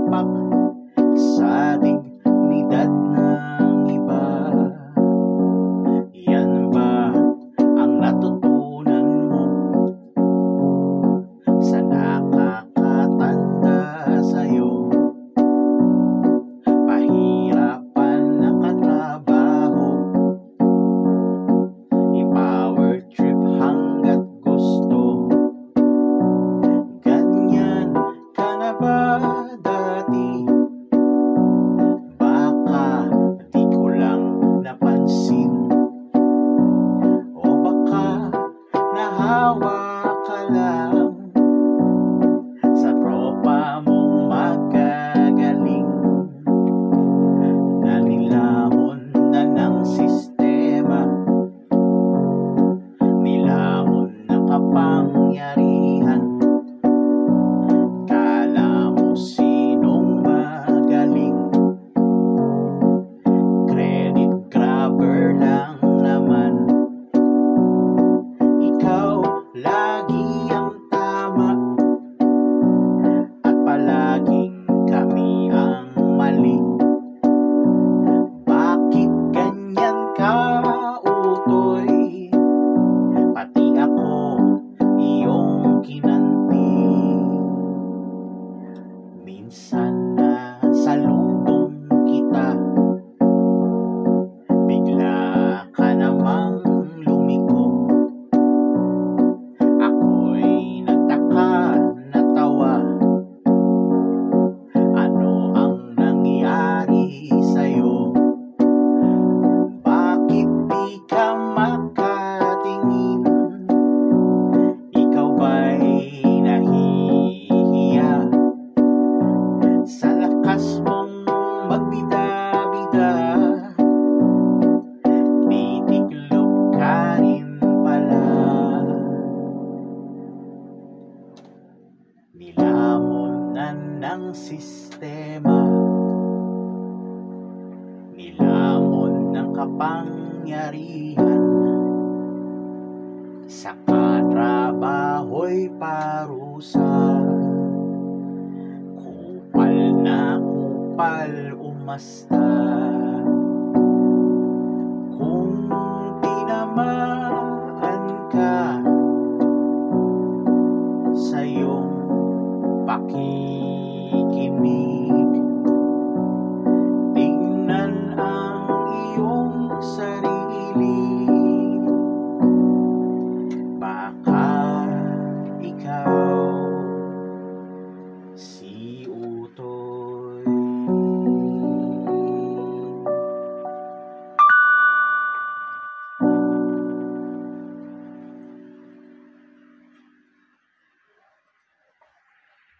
palakpak sa dignidad ng iba. Yan ba ang natutunan mo sa nakakatanda sa'yo? Pahirapan ng katrabaho, i-power trip hanggat gusto. Ganyan ka na ba dati? Baka di ko lang napansin, o baka nahawa ka lang sa tropa mong magagaling na nilamon na ng sistema, nilamon ng kapangyarihan. Kala mo sinong magaling, credit grabber lang naman. Ikaw lagi ang tama at palaging kami ang mali. Bakit ganyan ka utoy? Pati ako iyong kinanti. Minsan na salubong kita, bigla ka namang lumiko. Ako'y nagtaka, natawa. Ano ang nangyari sa'yo? Bakit di ka makatingin? Ikaw ba'y nahihiya sa lakas mong magbida-bida? Titiklop ka rin pala. Nilamunan ng sistema, nilamon ng kapangyarihan. Sa katrabaho'y parusa, kupal na kupal umasta. Kung tinamaan ka sa iyong pakikinig,